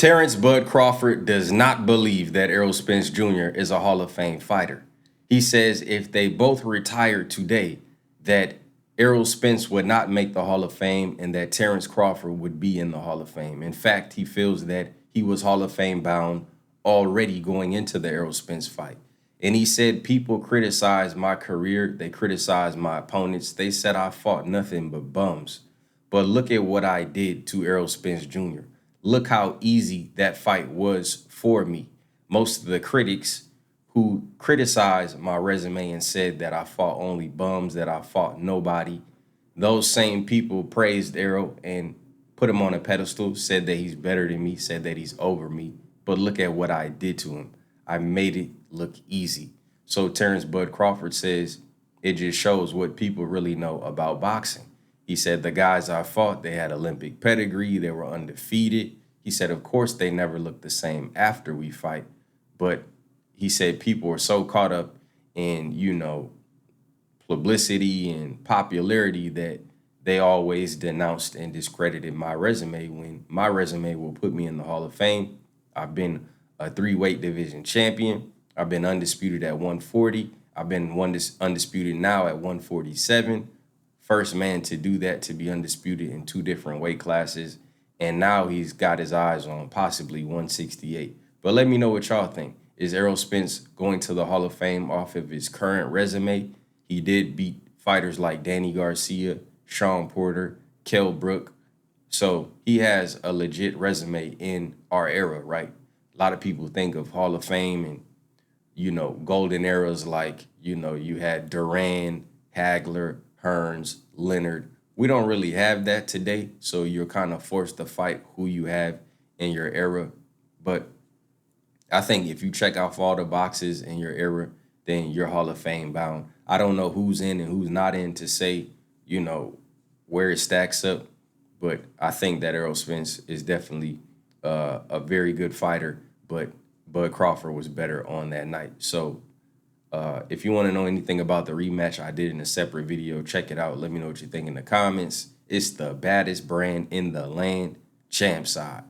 Terence Bud Crawford does not believe that Errol Spence Jr. is a Hall of Fame fighter. He says if they both retired today, that Errol Spence would not make the Hall of Fame and that Terence Crawford would be in the Hall of Fame. In fact, he feels that he was Hall of Fame bound already going into the Errol Spence fight. And he said people criticize my career, they criticize my opponents. They said I fought nothing but bums. But look at what I did to Errol Spence Jr. Look how easy that fight was for me. Most of the critics who criticized my resume and said that I fought only bums, that I fought nobody, those same people praised Errol and put him on a pedestal, said that he's better than me, said that he's over me. But look at what I did to him. I made it look easy. So Terence Bud Crawford says it just shows what people really know about boxing. He said the guys I fought, they had Olympic pedigree, they were undefeated. He said, of course, they never look the same after we fight. But he said people are so caught up in, publicity and popularity that they always denounced and discredited my resume when my resume will put me in the Hall of Fame. I've been a 3-weight division champion. I've been undisputed at 140. I've been undisputed now at 147. First man to do that, to be undisputed in 2 different weight classes. And now he's got his eyes on possibly 168. But let me know what y'all think. Is Errol Spence going to the Hall of Fame off of his current resume? He did beat fighters like Danny Garcia, Sean Porter, Kell Brook. So he has a legit resume in our era, right? A lot of people think of Hall of Fame and, golden eras like, you had Duran, Hagler, Hearns, Leonard. We don't really have that today, so you're kind of forced to fight who you have in your era. But I think if you check off all the boxes in your era, then you're Hall of Fame bound. I don't know who's in and who's not in to say, where it stacks up, but I think that Errol Spence is definitely a very good fighter, but Bud Crawford was better on that night. So if you want to know anything about the rematch, I did in a separate video. Check it out. Let me know what you think in the comments. It's the baddest brand in the land, Champ Side.